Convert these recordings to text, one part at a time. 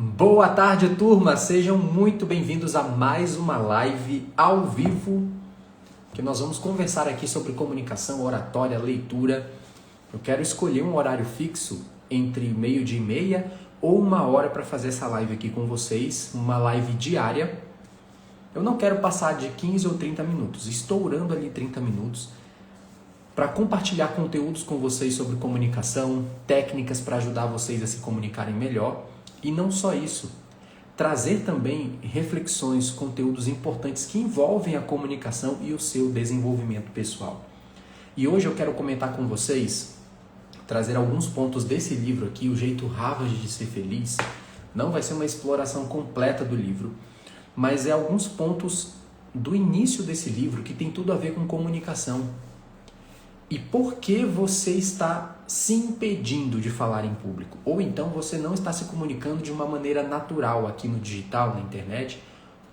Boa tarde, turma! Sejam muito bem-vindos a mais uma live ao vivo, que nós vamos conversar aqui sobre comunicação, oratória, leitura. Eu quero escolher um horário fixo entre meio-dia e meia ou 1 hora para fazer essa live aqui com vocês, uma live diária. Eu não quero passar de 15 ou 30 minutos, estourando ali 30 minutos, para compartilhar conteúdos com vocês sobre comunicação, técnicas para ajudar vocês a se comunicarem melhor. E não só isso, trazer também reflexões, conteúdos importantes que envolvem a comunicação e o seu desenvolvimento pessoal. E hoje eu quero comentar com vocês, trazer alguns pontos desse livro aqui, O Jeito Harvard de Ser Feliz. Não vai ser uma exploração completa do livro, mas é alguns pontos do início desse livro que tem tudo a ver com comunicação. E por que você está se impedindo de falar em público? Ou então você não está se comunicando de uma maneira natural aqui no digital, na internet,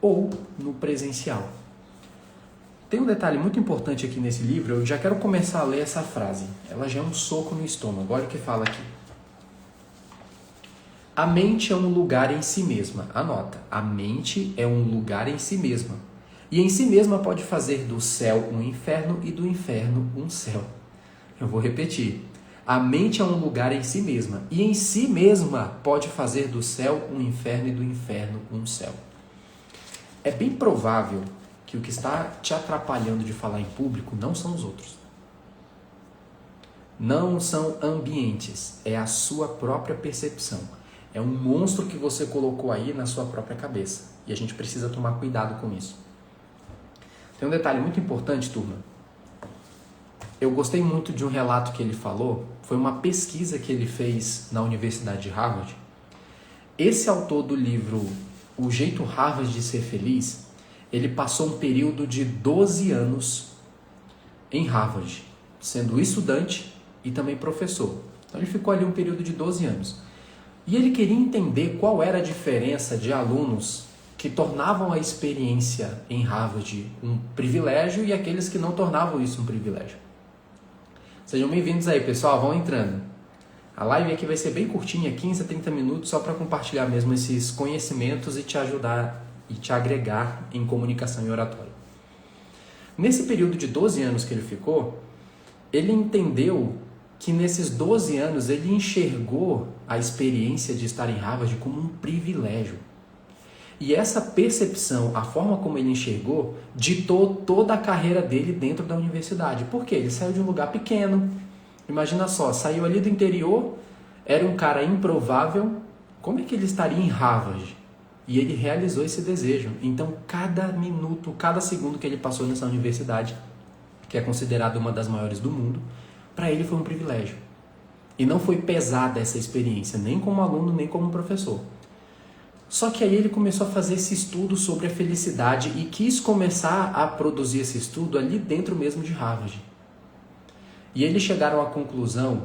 ou no presencial. Tem um detalhe muito importante aqui nesse livro, eu já quero começar a ler essa frase. Ela já é um soco no estômago, olha o que fala aqui. A mente é um lugar em si mesma. Anota, a mente é um lugar em si mesma. E em si mesma pode fazer do céu um inferno e do inferno um céu. Eu vou repetir. A mente é um lugar em si mesma. E em si mesma pode fazer do céu um inferno e do inferno um céu. É bem provável que o que está te atrapalhando de falar em público não são os outros. Não são ambientes. É a sua própria percepção. É um monstro que você colocou aí na sua própria cabeça. E a gente precisa tomar cuidado com isso. Tem um detalhe muito importante, turma. Eu gostei muito de um relato que ele falou. Foi uma pesquisa que ele fez na Universidade de Harvard. Esse autor do livro O Jeito Harvard de Ser Feliz, ele passou um período de 12 anos em Harvard, sendo estudante e também professor. Então ele ficou ali um período de 12 anos. E ele queria entender qual era a diferença de alunos que tornavam a experiência em Harvard um privilégio e aqueles que não tornavam isso um privilégio. Sejam bem-vindos aí, pessoal, vão entrando. A live aqui vai ser bem curtinha, 15 a 30 minutos, só para compartilhar mesmo esses conhecimentos e te ajudar e te agregar em comunicação e oratória. Nesse período de 12 anos que ele ficou, ele entendeu que nesses 12 anos ele enxergou a experiência de estar em Harvard como um privilégio. E essa percepção, a forma como ele enxergou, ditou toda a carreira dele dentro da universidade. Por quê? Ele saiu de um lugar pequeno. Imagina só, saiu ali do interior, era um cara improvável. Como é que ele estaria em Harvard? E ele realizou esse desejo. Então, cada minuto, cada segundo que ele passou nessa universidade, que é considerada uma das maiores do mundo, para ele foi um privilégio. E não foi pesada essa experiência, nem como aluno, nem como professor. Só que aí ele começou a fazer esse estudo sobre a felicidade e quis começar a produzir esse estudo ali dentro mesmo de Harvard. E eles chegaram à conclusão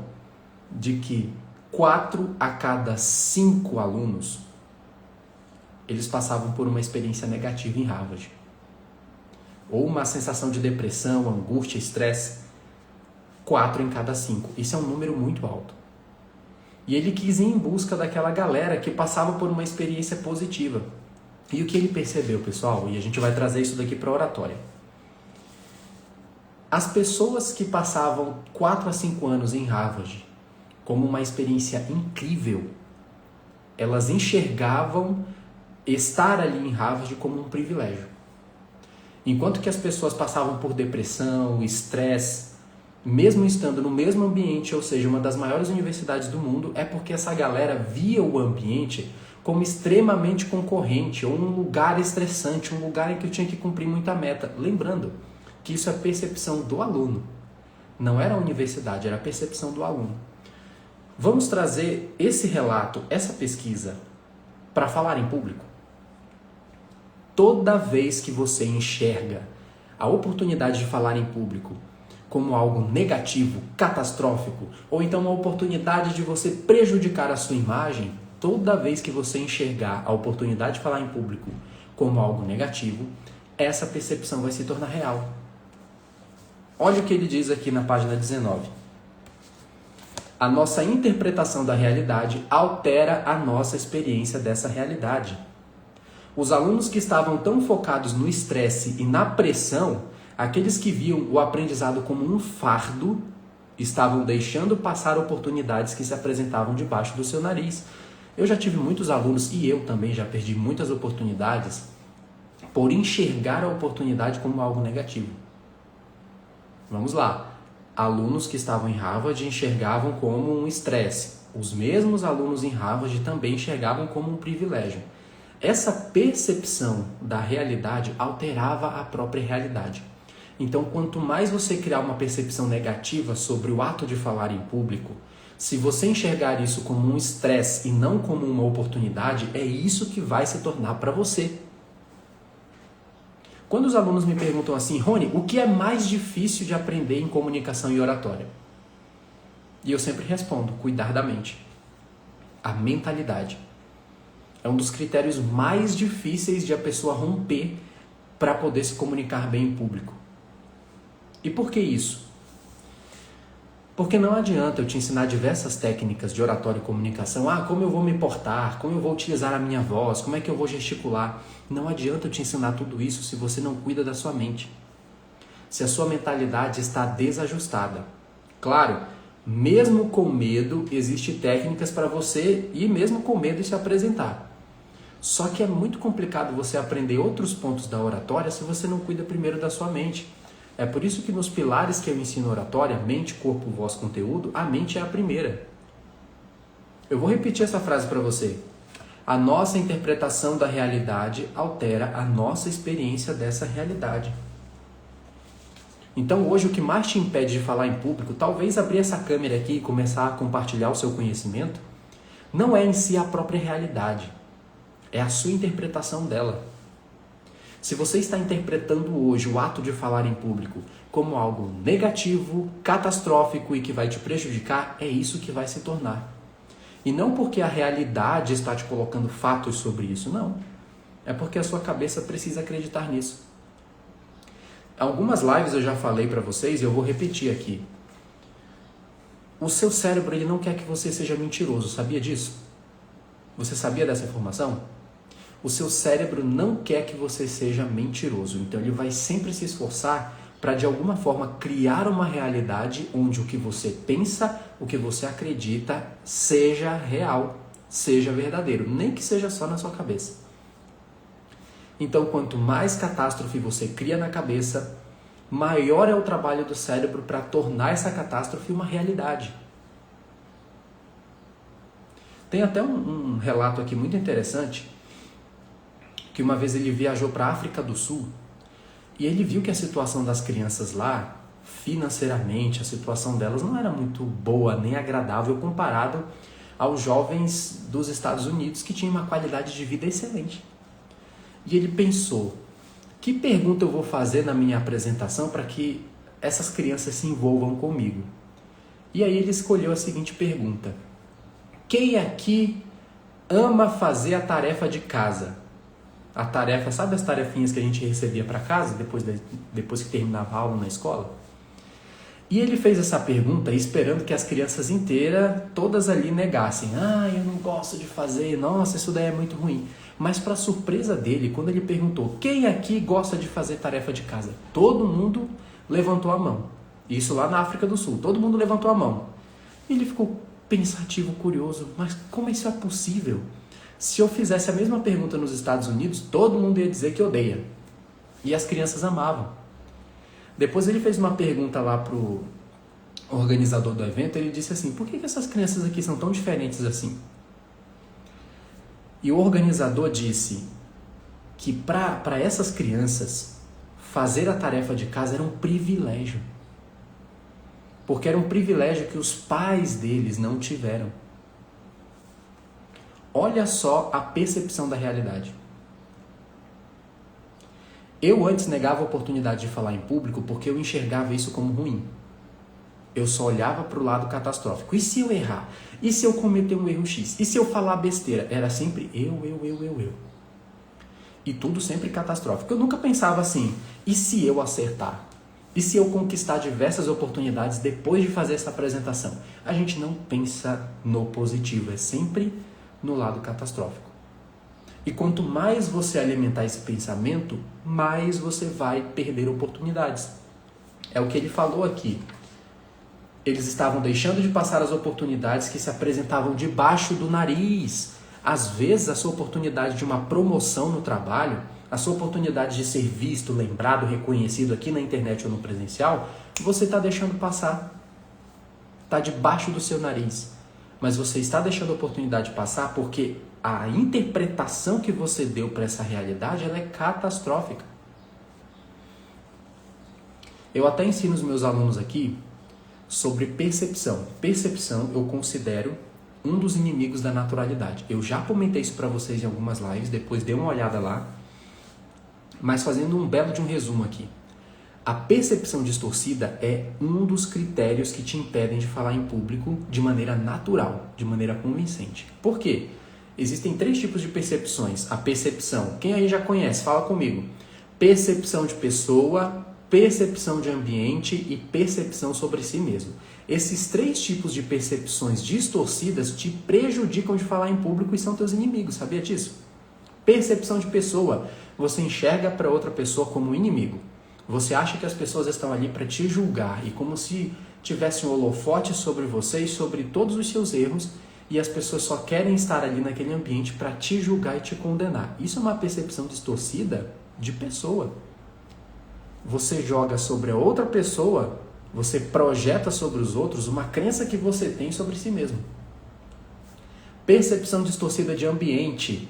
de que 4 a cada 5 alunos, eles passavam por uma experiência negativa em Harvard. Ou uma sensação de depressão, angústia, estresse. 4 em cada 5. Isso é um número muito alto. E ele quis ir em busca daquela galera que passava por uma experiência positiva. E o que ele percebeu, pessoal? E a gente vai trazer isso daqui para a oratória. As pessoas que passavam 4 a 5 anos em Harvard como uma experiência incrível, elas enxergavam estar ali em Harvard como um privilégio. Enquanto que as pessoas passavam por depressão, estresse, mesmo estando no mesmo ambiente, ou seja, uma das maiores universidades do mundo, é porque essa galera via o ambiente como extremamente concorrente, ou um lugar estressante, um lugar em que eu tinha que cumprir muita meta. Lembrando que isso é percepção do aluno. Não era a universidade, era a percepção do aluno. Vamos trazer esse relato, essa pesquisa, para falar em público. Toda vez que você enxerga a oportunidade de falar em público como algo negativo, catastrófico, ou então uma oportunidade de você prejudicar a sua imagem, toda vez que você enxergar a oportunidade de falar em público como algo negativo, essa percepção vai se tornar real. Olha o que ele diz aqui na página 19. A nossa interpretação da realidade altera a nossa experiência dessa realidade. Os alunos que estavam tão focados no estresse e na pressão, aqueles que viam o aprendizado como um fardo, estavam deixando passar oportunidades que se apresentavam debaixo do seu nariz. Eu já tive muitos alunos, e eu também já perdi muitas oportunidades, por enxergar a oportunidade como algo negativo. Vamos lá. Alunos que estavam em Harvard enxergavam como um estresse. Os mesmos alunos em Harvard também enxergavam como um privilégio. Essa percepção da realidade alterava a própria realidade. Então, quanto mais você criar uma percepção negativa sobre o ato de falar em público, se você enxergar isso como um estresse e não como uma oportunidade, é isso que vai se tornar para você. Quando os alunos me perguntam assim, Rony, o que é mais difícil de aprender em comunicação e oratória? E eu sempre respondo, cuidar da mente. A mentalidade é um dos critérios mais difíceis de a pessoa romper para poder se comunicar bem em público. E por que isso? Porque não adianta eu te ensinar diversas técnicas de oratória e comunicação. Como eu vou me portar, como eu vou utilizar a minha voz, como é que eu vou gesticular. Não adianta eu te ensinar tudo isso se você não cuida da sua mente. Se a sua mentalidade está desajustada. Claro, mesmo com medo, existem técnicas para você ir mesmo com medo de se apresentar. Só que é muito complicado você aprender outros pontos da oratória se você não cuida primeiro da sua mente. É por isso que nos pilares que eu ensino oratória, mente, corpo, voz, conteúdo, a mente é a primeira. Eu vou repetir essa frase para você. A nossa interpretação da realidade altera a nossa experiência dessa realidade. Então hoje o que mais te impede de falar em público, talvez abrir essa câmera aqui e começar a compartilhar o seu conhecimento, não é em si a própria realidade, é a sua interpretação dela. Se você está interpretando hoje o ato de falar em público como algo negativo, catastrófico e que vai te prejudicar, é isso que vai se tornar. E não porque a realidade está te colocando fatos sobre isso, não. É porque a sua cabeça precisa acreditar nisso. Algumas lives eu já falei para vocês e eu vou repetir aqui. O seu cérebro ele não quer que você seja mentiroso, sabia disso? Você sabia dessa informação? O seu cérebro não quer que você seja mentiroso, então ele vai sempre se esforçar para de alguma forma criar uma realidade onde o que você pensa, o que você acredita seja real, seja verdadeiro, nem que seja só na sua cabeça. Então quanto mais catástrofe você cria na cabeça, maior é o trabalho do cérebro para tornar essa catástrofe uma realidade. Tem até um relato aqui muito interessante, que uma vez ele viajou para a África do Sul e ele viu que a situação das crianças lá, financeiramente, a situação delas não era muito boa nem agradável comparado aos jovens dos Estados Unidos que tinham uma qualidade de vida excelente. E ele pensou, que pergunta eu vou fazer na minha apresentação para que essas crianças se envolvam comigo? E aí ele escolheu a seguinte pergunta: quem aqui ama fazer a tarefa de casa? A tarefa, sabe as tarefinhas que a gente recebia para casa depois que terminava a aula na escola? E ele fez essa pergunta esperando que as crianças inteiras, todas ali negassem. Eu não gosto de fazer, nossa, isso daí é muito ruim. Mas para surpresa dele, quando ele perguntou, quem aqui gosta de fazer tarefa de casa? Todo mundo levantou a mão. Isso lá na África do Sul, todo mundo levantou a mão. E ele ficou pensativo, curioso, mas como isso é possível? Se eu fizesse a mesma pergunta nos Estados Unidos, todo mundo ia dizer que odeia. E as crianças amavam. Depois ele fez uma pergunta lá pro organizador do evento, ele disse assim, por que essas crianças aqui são tão diferentes assim? E o organizador disse que para essas crianças, fazer a tarefa de casa era um privilégio. Porque era um privilégio que os pais deles não tiveram. Olha só a percepção da realidade. Eu antes negava a oportunidade de falar em público porque eu enxergava isso como ruim. Eu só olhava para o lado catastrófico. E se eu errar? E se eu cometer um erro X? E se eu falar besteira? Era sempre eu. E tudo sempre catastrófico. Eu nunca pensava assim, e se eu acertar? E se eu conquistar diversas oportunidades depois de fazer essa apresentação? A gente não pensa no positivo, é sempre no lado catastrófico. E quanto mais você alimentar esse pensamento, mais você vai perder oportunidades. É o que ele falou aqui. Eles estavam deixando de passar as oportunidades que se apresentavam debaixo do nariz. Às vezes, a sua oportunidade de uma promoção no trabalho, a sua oportunidade de ser visto, lembrado, reconhecido aqui na internet ou no presencial, você está deixando passar. Está debaixo do seu nariz. Mas você está deixando a oportunidade passar porque a interpretação que você deu para essa realidade ela é catastrófica. Eu até ensino os meus alunos aqui sobre percepção. Percepção eu considero um dos inimigos da naturalidade. Eu já comentei isso para vocês em algumas lives, depois dê uma olhada lá. Mas fazendo um belo de um resumo aqui. A percepção distorcida é um dos critérios que te impedem de falar em público de maneira natural, de maneira convincente. Por quê? Existem 3 tipos de percepções. A percepção, quem aí já conhece, fala comigo. Percepção de pessoa, percepção de ambiente e percepção sobre si mesmo. Esses 3 tipos de percepções distorcidas te prejudicam de falar em público e são teus inimigos, sabia disso? Percepção de pessoa, você enxerga para outra pessoa como inimigo. Você acha que as pessoas estão ali para te julgar e como se tivesse um holofote sobre você e sobre todos os seus erros e as pessoas só querem estar ali naquele ambiente para te julgar e te condenar. Isso é uma percepção distorcida de pessoa. Você joga sobre a outra pessoa, você projeta sobre os outros uma crença que você tem sobre si mesmo. Percepção distorcida de ambiente.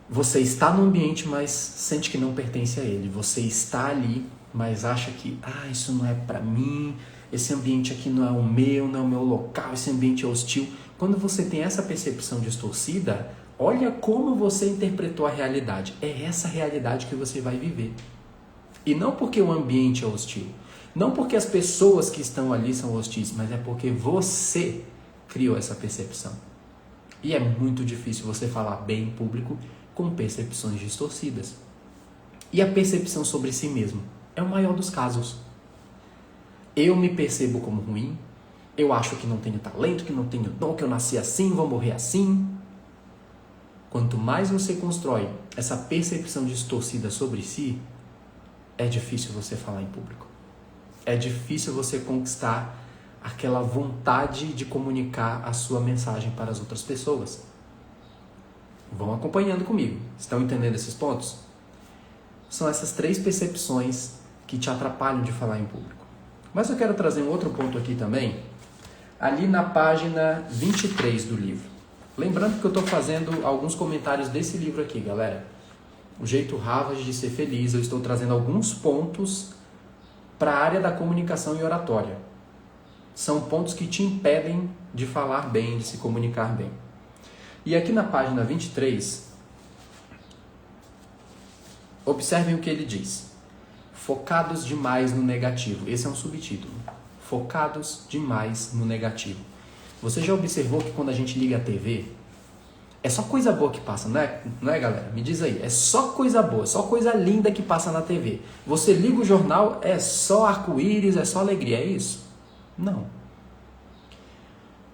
Você está no ambiente, mas sente que não pertence a ele. Você está ali, mas acha que isso não é para mim, esse ambiente aqui não é o meu local, esse ambiente é hostil. Quando você tem essa percepção distorcida, olha como você interpretou a realidade. É essa realidade que você vai viver. E não porque o ambiente é hostil, não porque as pessoas que estão ali são hostis, mas é porque você criou essa percepção. E é muito difícil você falar bem em público com percepções distorcidas. E a percepção sobre si mesmo é o maior dos casos. Eu me percebo como ruim, eu acho que não tenho talento, que não tenho dom, que eu nasci assim, vou morrer assim. Quanto mais você constrói essa percepção distorcida sobre si, é difícil você falar em público. É difícil você conquistar aquela vontade de comunicar a sua mensagem para as outras pessoas. Vão acompanhando comigo. Estão entendendo esses pontos? São essas 3 percepções que te atrapalham de falar em público. Mas eu quero trazer um outro ponto aqui também, ali na página 23 do livro. Lembrando que eu estou fazendo alguns comentários desse livro aqui, galera. O Jeito Harvard de Ser Feliz. Eu estou trazendo alguns pontos para a área da comunicação e oratória. São pontos que te impedem de falar bem, de se comunicar bem. E aqui na página 23, observem o que ele diz. Focados demais no negativo. Esse é um subtítulo. Focados demais no negativo. Você já observou que quando a gente liga a TV, é só coisa boa que passa, não é, galera? Me diz aí. É só coisa boa, só coisa linda que passa na TV. Você liga o jornal, é só arco-íris, é só alegria, é isso? Não.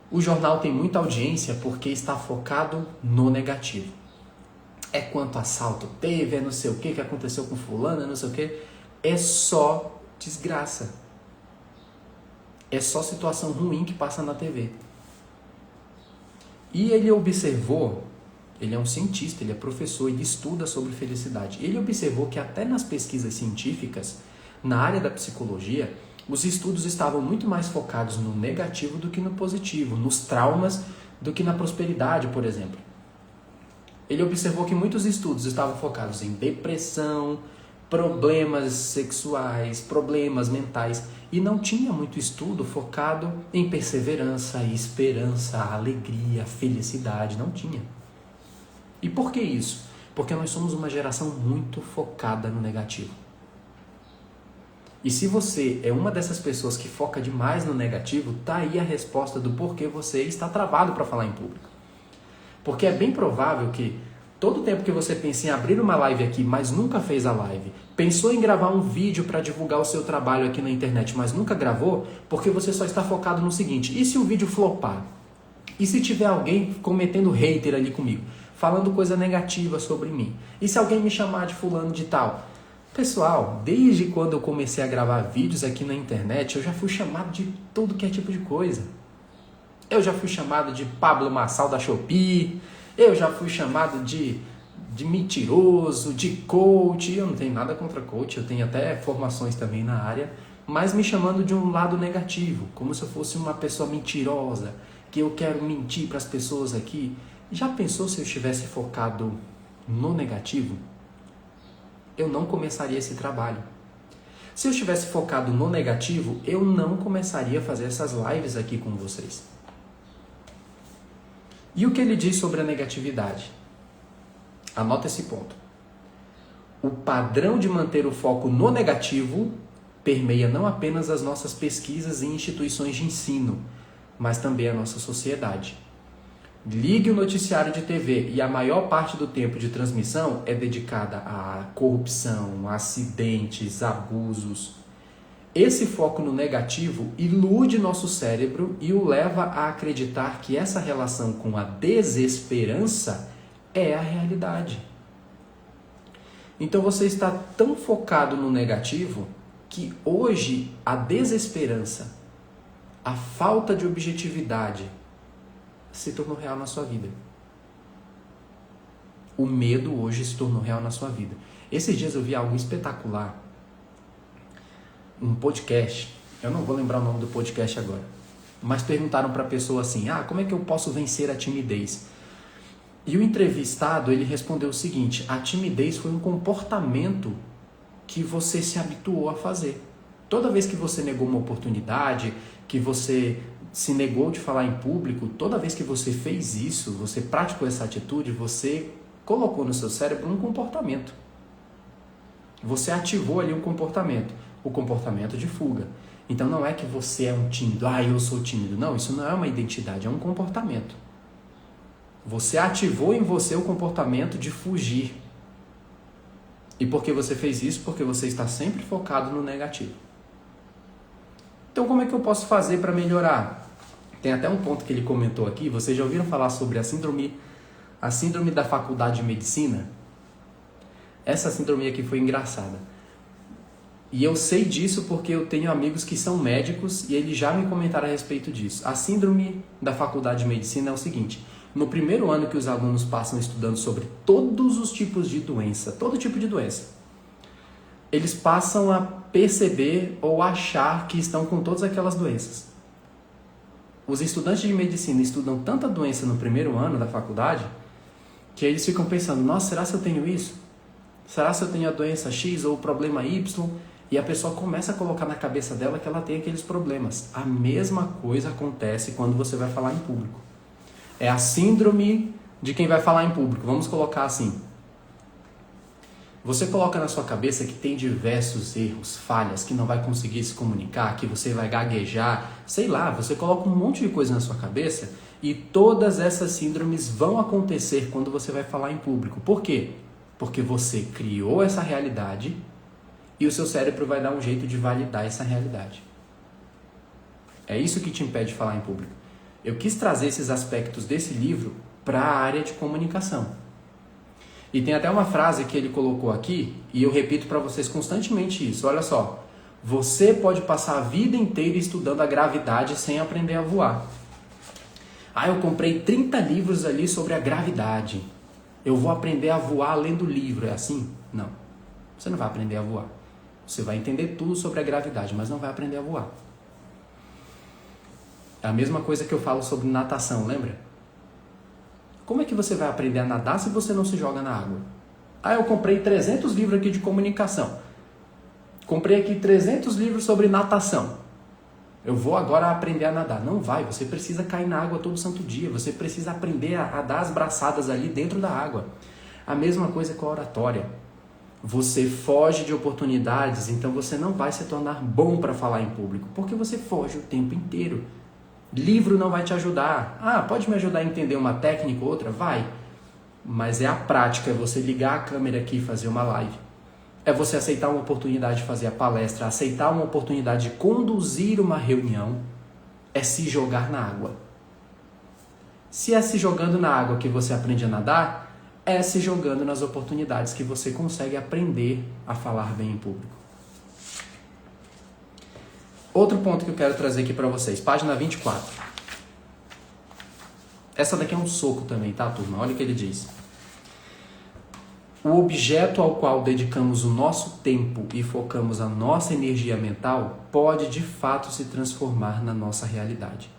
O jornal tem muita audiência porque está focado no negativo. É quanto assalto teve, é não sei o que aconteceu com fulano, é não sei o que. É só desgraça. É só situação ruim que passa na TV. E ele observou, ele é um cientista, ele é professor, ele estuda sobre felicidade. Ele observou que até nas pesquisas científicas, na área da psicologia, os estudos estavam muito mais focados no negativo do que no positivo, nos traumas do que na prosperidade, por exemplo. Ele observou que muitos estudos estavam focados em depressão, problemas sexuais, problemas mentais, e não tinha muito estudo focado em perseverança, esperança, alegria, felicidade, não tinha. E por que isso? Porque nós somos uma geração muito focada no negativo. E se você é uma dessas pessoas que foca demais no negativo, tá aí a resposta do porquê você está travado para falar em público. Porque é bem provável que todo o tempo que você pensa em abrir uma live aqui, mas nunca fez a live, pensou em gravar um vídeo para divulgar o seu trabalho aqui na internet, mas nunca gravou, porque você só está focado no seguinte: e se o vídeo flopar? E se tiver alguém cometendo hater ali comigo, falando coisa negativa sobre mim? E se alguém me chamar de fulano de tal? Pessoal, desde quando eu comecei a gravar vídeos aqui na internet, eu já fui chamado de tudo que é tipo de coisa. Eu já fui chamado de Pablo Marçal da Shopee, eu já fui chamado de mentiroso, de coach. Eu não tenho nada contra coach, eu tenho até formações também na área, mas me chamando de um lado negativo, como se eu fosse uma pessoa mentirosa, que eu quero mentir para as pessoas aqui. Já pensou se eu estivesse focado no negativo? Eu não começaria esse trabalho. Se eu estivesse focado no negativo, eu não começaria a fazer essas lives aqui com vocês. E o que ele diz sobre a negatividade? Anota esse ponto. O padrão de manter o foco no negativo permeia não apenas as nossas pesquisas e instituições de ensino, mas também a nossa sociedade. Ligue o noticiário de TV e a maior parte do tempo de transmissão é dedicada a corrupção, a acidentes, abusos. Esse foco no negativo ilude nosso cérebro e o leva a acreditar que essa relação com a desesperança é a realidade. Então você está tão focado no negativo que hoje a desesperança, a falta de objetividade se tornou real na sua vida. O medo hoje se tornou real na sua vida. Esses dias eu vi algo espetacular. Um podcast, eu não vou lembrar o nome do podcast agora, mas perguntaram para a pessoa assim: como é que eu posso vencer a timidez? E o entrevistado, ele respondeu o seguinte: a timidez foi um comportamento que você se habituou a fazer. Toda vez que você negou uma oportunidade, que você se negou de falar em público, toda vez que você fez isso, você praticou essa atitude, você colocou no seu cérebro um comportamento. Você ativou ali um comportamento, o comportamento de fuga. Então não é que você é um tímido, eu sou tímido. Não, isso não é uma identidade, é um comportamento. Você ativou em você o comportamento de fugir. E por que você fez isso? Porque você está sempre focado no negativo. Então como é que eu posso fazer para melhorar? Tem até um ponto que ele comentou aqui. Vocês já ouviram falar sobre a síndrome da faculdade de medicina? Essa síndrome aqui foi engraçada. E eu sei disso porque eu tenho amigos que são médicos e eles já me comentaram a respeito disso. A síndrome da faculdade de medicina é o seguinte: no primeiro ano que os alunos passam estudando sobre todos os tipos de doença, todo tipo de doença, eles passam a perceber ou achar que estão com todas aquelas doenças. Os estudantes de medicina estudam tanta doença no primeiro ano da faculdade que eles ficam pensando: nossa, será se eu tenho isso? Será se eu tenho a doença X ou o problema Y? E a pessoa começa a colocar na cabeça dela que ela tem aqueles problemas. A mesma coisa acontece quando você vai falar em público. É a síndrome de quem vai falar em público. Vamos colocar assim. Você coloca na sua cabeça que tem diversos erros, falhas, que não vai conseguir se comunicar, que você vai gaguejar, sei lá, você coloca um monte de coisa na sua cabeça e todas essas síndromes vão acontecer quando você vai falar em público. Por quê? Porque você criou essa realidade e o seu cérebro vai dar um jeito de validar essa realidade. É isso que te impede de falar em público. Eu quis trazer esses aspectos desse livro para a área de comunicação. E tem até uma frase que ele colocou aqui, e eu repito para vocês constantemente isso. Olha só, você pode passar a vida inteira estudando a gravidade sem aprender a voar. Eu comprei 30 livros ali sobre a gravidade. Eu vou aprender a voar lendo livro, é assim? Não, você não vai aprender a voar. Você vai entender tudo sobre a gravidade, mas não vai aprender a voar. É a mesma coisa que eu falo sobre natação, lembra? Como é que você vai aprender a nadar se você não se joga na água? Eu comprei 300 livros aqui de comunicação. Comprei aqui 300 livros sobre natação. Eu vou agora aprender a nadar. Não vai, você precisa cair na água todo santo dia. Você precisa aprender a dar as braçadas ali dentro da água. A mesma coisa com a oratória. Você foge de oportunidades, então você não vai se tornar bom para falar em público, porque você foge o tempo inteiro. Livro não vai te ajudar. Pode me ajudar a entender uma técnica ou outra? Vai. mas é a prática, é você ligar a câmera aqui e fazer uma live. É você aceitar uma oportunidade de fazer a palestra, aceitar uma oportunidade de conduzir uma reunião, é se jogar na água. Se é se jogando na água que você aprende a nadar, é se jogando nas oportunidades que você consegue aprender a falar bem em público. Outro ponto que eu quero trazer aqui para vocês, página 24. Essa daqui é um soco também, tá, turma? Olha o que ele diz. O objeto ao qual dedicamos o nosso tempo e focamos a nossa energia mental pode, de fato, se transformar na nossa realidade.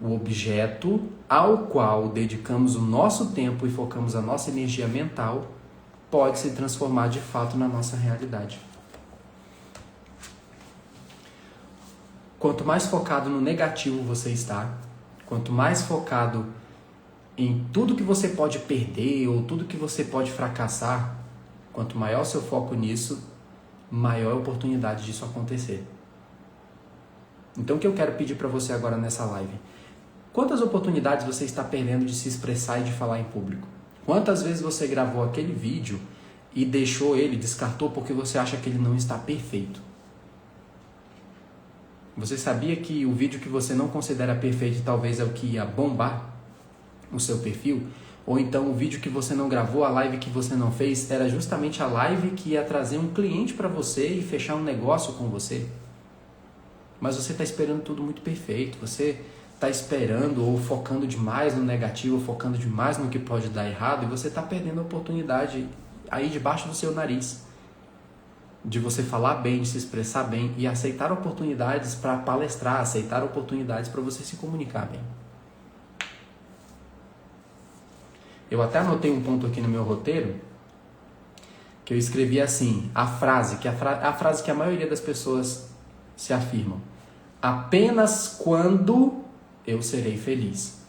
O objeto ao qual dedicamos o nosso tempo e focamos a nossa energia mental pode se transformar, de fato, na nossa realidade. Quanto mais focado no negativo você está, quanto mais focado em tudo que você pode perder ou tudo que você pode fracassar, quanto maior seu foco nisso, maior a oportunidade disso acontecer. Então o que eu quero pedir para você agora nessa live? Quantas oportunidades você está perdendo de se expressar e de falar em público? Quantas vezes você gravou aquele vídeo e deixou ele, descartou porque você acha que ele não está perfeito? Você sabia que o vídeo que você não considera perfeito talvez é o que ia bombar o seu perfil? Ou então o vídeo que você não gravou, a live que você não fez, era justamente a live que ia trazer um cliente para você e fechar um negócio com você? Mas você está esperando tudo muito perfeito, você está esperando ou focando demais no negativo, focando demais no que pode dar errado, e você está perdendo a oportunidade aí debaixo do seu nariz de você falar bem, de se expressar bem e aceitar oportunidades para palestrar, aceitar oportunidades para você se comunicar bem. Eu até anotei um ponto aqui no meu roteiro que eu escrevi assim, a frase que a maioria das pessoas se afirmam: apenas quando eu serei feliz.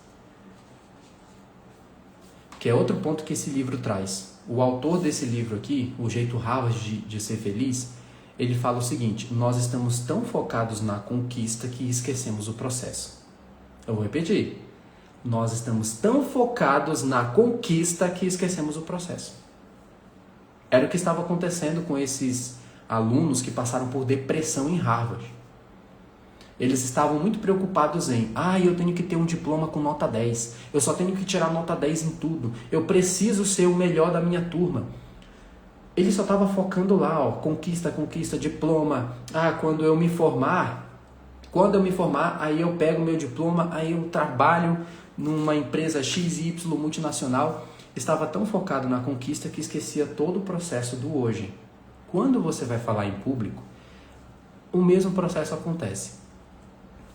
Que é outro ponto que esse livro traz. O autor desse livro aqui, O Jeito Harvard de Ser Feliz, ele fala o seguinte: nós estamos tão focados na conquista que esquecemos o processo. Eu vou repetir. Nós estamos tão focados na conquista que esquecemos o processo. Era o que estava acontecendo com esses alunos que passaram por depressão em Harvard. Eles estavam muito preocupados em, eu tenho que ter um diploma com nota 10, eu só tenho que tirar nota 10 em tudo, eu preciso ser o melhor da minha turma. Ele só estava focando lá, conquista, diploma. Quando eu me formar, aí eu pego meu diploma, aí eu trabalho numa empresa XY multinacional. Estava tão focado na conquista que esquecia todo o processo do hoje. Quando você vai falar em público, o mesmo processo acontece.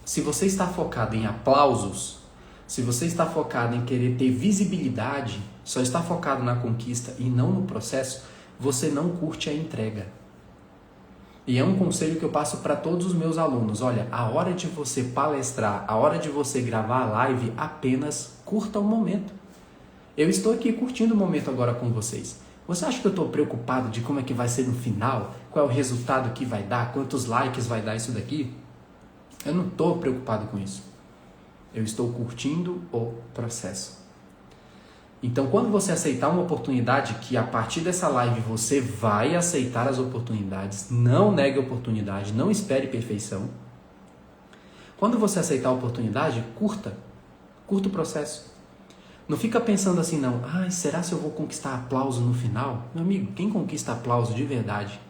Se você está focado em aplausos, se você está focado em querer ter visibilidade, só está focado na conquista e não no processo, você não curte a entrega. E é um conselho que eu passo para todos os meus alunos. Olha, a hora de você palestrar, a hora de você gravar a live, apenas curta o momento. Eu estou aqui curtindo o momento agora com vocês. Você acha que eu estou preocupado de como é que vai ser no final? Qual é o resultado que vai dar? Quantos likes vai dar isso daqui? Eu não estou preocupado com isso. Eu estou curtindo o processo. Então, quando você aceitar uma oportunidade, que a partir dessa live você vai aceitar as oportunidades, não negue a oportunidade, não espere perfeição. Quando você aceitar a oportunidade, curta o processo. Não fica pensando assim, não, será se eu vou conquistar aplauso no final? Meu amigo, quem conquista aplauso de verdade,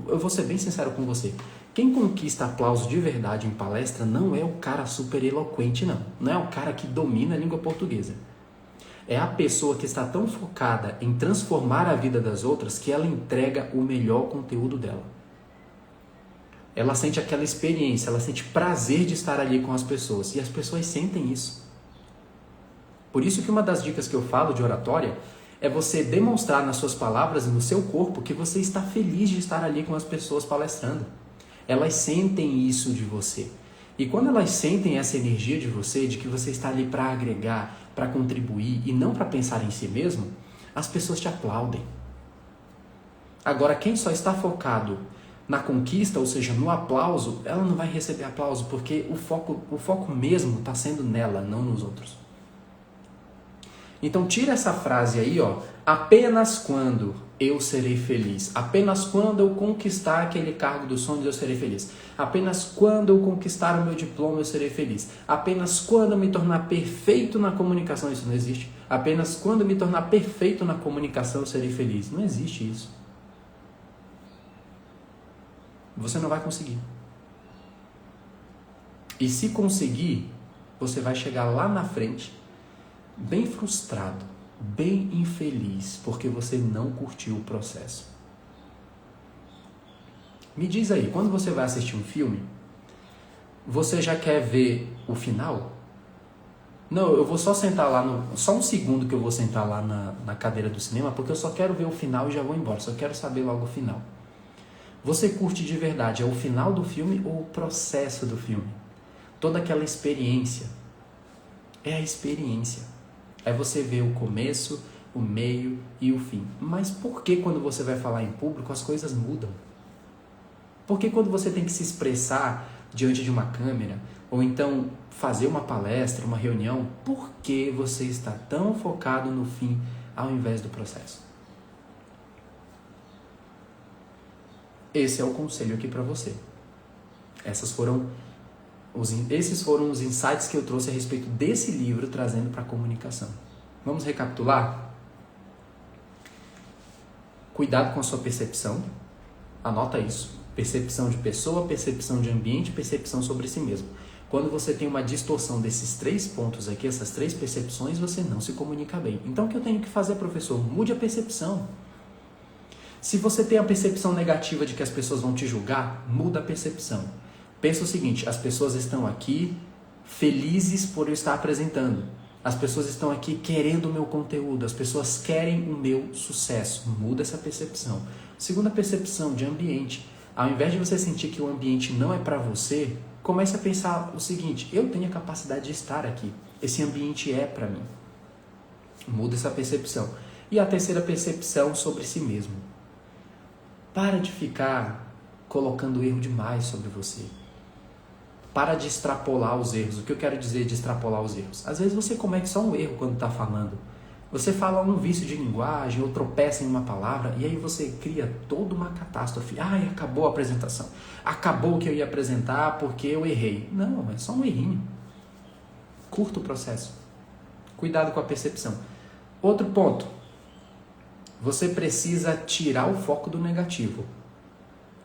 eu vou ser bem sincero com você, quem conquista aplauso de verdade em palestra não é o cara super eloquente, não. Não é o cara que domina a língua portuguesa. É a pessoa que está tão focada em transformar a vida das outras que ela entrega o melhor conteúdo dela. Ela sente aquela experiência, ela sente prazer de estar ali com as pessoas. E as pessoas sentem isso. Por isso que uma das dicas que eu falo de oratória é você demonstrar nas suas palavras e no seu corpo que você está feliz de estar ali com as pessoas palestrando. Elas sentem isso de você. E quando elas sentem essa energia de você, de que você está ali para agregar, para contribuir e não para pensar em si mesmo, as pessoas te aplaudem. Agora, quem só está focado na conquista, ou seja, no aplauso, ela não vai receber aplauso, porque o foco mesmo está sendo nela, não nos outros. Então tira essa frase aí, ó, apenas quando eu serei feliz, apenas quando eu conquistar aquele cargo dos sonhos eu serei feliz, apenas quando eu conquistar o meu diploma eu serei feliz, apenas quando eu me tornar perfeito na comunicação, isso não existe, apenas quando eu me tornar perfeito na comunicação eu serei feliz, não existe isso. Você não vai conseguir. E se conseguir, você vai chegar lá na frente bem frustrado, bem infeliz, porque você não curtiu o processo. Me diz aí, quando você vai assistir um filme, você já quer ver o final? Não, eu vou só sentar lá, só um segundo que eu vou sentar lá na cadeira do cinema, porque eu só quero ver o final e já vou embora, só quero saber logo o final. Você curte de verdade, é o final do filme ou o processo do filme? Toda aquela experiência. É a experiência. É você ver o começo, o meio e o fim. Mas por que quando você vai falar em público as coisas mudam? Por que quando você tem que se expressar diante de uma câmera, ou então fazer uma palestra, uma reunião, por que você está tão focado no fim ao invés do processo? Esse é o conselho aqui para você. Esses foram os insights que eu trouxe a respeito desse livro, trazendo para a comunicação. Vamos recapitular? Cuidado com a sua percepção. Anota isso. Percepção de pessoa, percepção de ambiente, percepção sobre si mesmo. Quando você tem uma distorção desses 3 pontos aqui, essas 3 percepções, você não se comunica bem. Então o que eu tenho que fazer, professor? Mude a percepção. Se você tem a percepção negativa de que as pessoas vão te julgar, muda a percepção. Pensa o seguinte, as pessoas estão aqui felizes por eu estar apresentando. As pessoas estão aqui querendo o meu conteúdo, as pessoas querem o meu sucesso. Muda essa percepção. Segunda percepção, de ambiente. Ao invés de você sentir que o ambiente não é para você, comece a pensar o seguinte, eu tenho a capacidade de estar aqui. Esse ambiente é para mim. Muda essa percepção. E a terceira percepção, sobre si mesmo. Para de ficar colocando erro demais sobre você. Para de extrapolar os erros. O que eu quero dizer de extrapolar os erros? Às vezes você comete só um erro quando está falando. Você fala um vício de linguagem ou tropeça em uma palavra e aí você cria toda uma catástrofe. Ai, acabou a apresentação. Acabou o que eu ia apresentar porque eu errei. Não, é só um errinho. Curta o processo. Cuidado com a percepção. Outro ponto. Você precisa tirar o foco do negativo.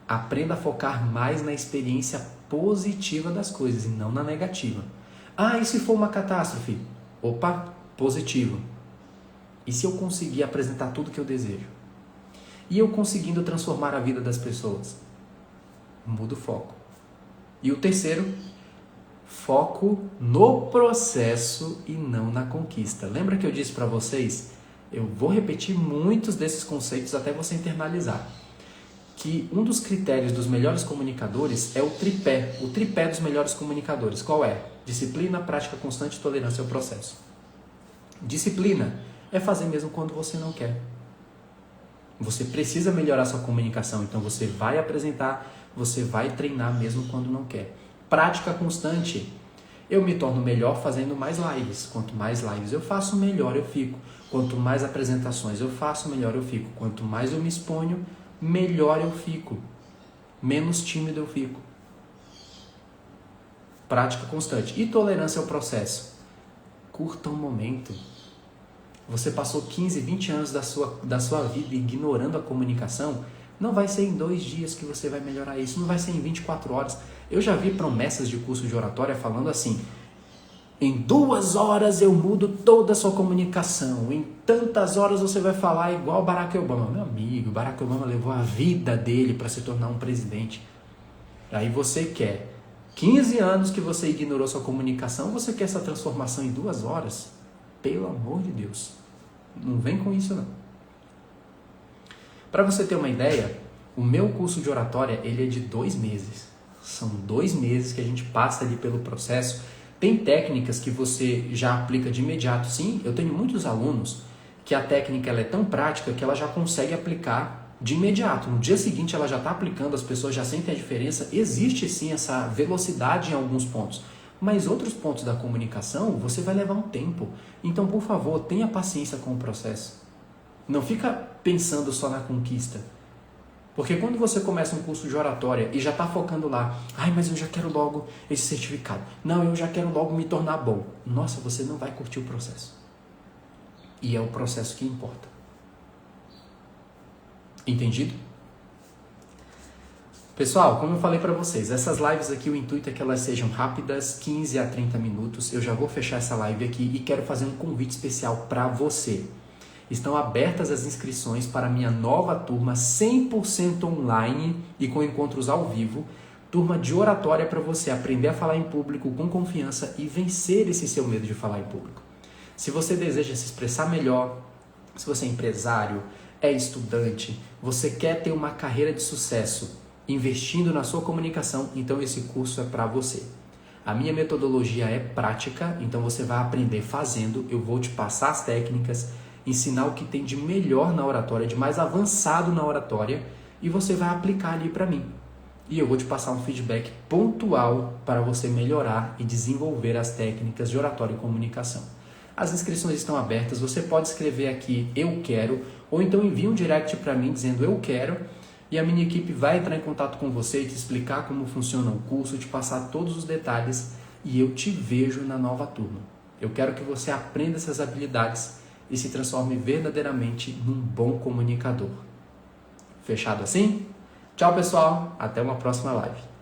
Aprenda a focar mais na experiência positiva das coisas e não na negativa. Ah, e se for uma catástrofe? Opa, positivo. E se eu conseguir apresentar tudo que eu desejo? E eu conseguindo transformar a vida das pessoas? Muda o foco. E o terceiro, foco no processo e não na conquista. Lembra que eu disse para vocês? Eu vou repetir muitos desses conceitos até você internalizar. Que um dos critérios dos melhores comunicadores é o tripé dos melhores comunicadores. Qual é? Disciplina, prática constante e tolerância ao processo. Disciplina é fazer mesmo quando você não quer. Você precisa melhorar sua comunicação, então você vai apresentar, você vai treinar mesmo quando não quer. Prática constante. Eu me torno melhor fazendo mais lives. Quanto mais lives eu faço, melhor eu fico. Quanto mais apresentações eu faço, melhor eu fico. Quanto mais eu me exponho, melhor eu fico. Menos tímido eu fico. Prática constante. E tolerância ao processo. Curta um momento. Você passou 15, 20 anos da sua vida ignorando a comunicação. Não vai ser em 2 dias que você vai melhorar isso. Não vai ser em 24 horas. Eu já vi promessas de curso de oratória falando assim: em 2 horas eu mudo toda a sua comunicação. Em tantas horas você vai falar igual Barack Obama. Meu amigo, Barack Obama levou a vida dele para se tornar um presidente. Aí você quer 15 anos que você ignorou sua comunicação, você quer essa transformação em 2 horas? Pelo amor de Deus. Não vem com isso não. Para você ter uma ideia, o meu curso de oratória ele é de 2 meses. São 2 meses que a gente passa ali pelo processo. Tem técnicas que você já aplica de imediato. Sim, eu tenho muitos alunos que a técnica ela é tão prática que ela já consegue aplicar de imediato. No dia seguinte ela já está aplicando, as pessoas já sentem a diferença. Existe sim essa velocidade em alguns pontos, Mas outros pontos da comunicação, você vai levar um tempo. Então, por favor, tenha paciência com o processo. Não fica pensando só na conquista. Porque quando você começa um curso de oratória e já está focando lá, ai, mas eu já quero logo esse certificado. Não, eu já quero logo me tornar bom. Nossa, você não vai curtir o processo. E é o processo que importa. Entendido? Pessoal, como eu falei para vocês, essas lives aqui, o intuito é que elas sejam rápidas, 15 a 30 minutos. Eu já vou fechar essa live aqui e quero fazer um convite especial para você. Estão abertas as inscrições para a minha nova turma 100% online e com encontros ao vivo. Turma de oratória para você aprender a falar em público com confiança e vencer esse seu medo de falar em público. Se você deseja se expressar melhor, se você é empresário, é estudante, você quer ter uma carreira de sucesso investindo na sua comunicação, então esse curso é para você. A minha metodologia é prática, então você vai aprender fazendo, eu vou te passar as técnicas, ensinar o que tem de melhor na oratória, de mais avançado na oratória, e você vai aplicar ali para mim. E eu vou te passar um feedback pontual para você melhorar e desenvolver as técnicas de oratória e comunicação. As inscrições estão abertas, você pode escrever aqui eu quero, ou então envie um direct para mim dizendo eu quero, e a minha equipe vai entrar em contato com você e te explicar como funciona o curso, te passar todos os detalhes, e eu te vejo na nova turma. Eu quero que você aprenda essas habilidades e se transforme verdadeiramente num bom comunicador. Fechado assim? Tchau, pessoal. Até uma próxima live.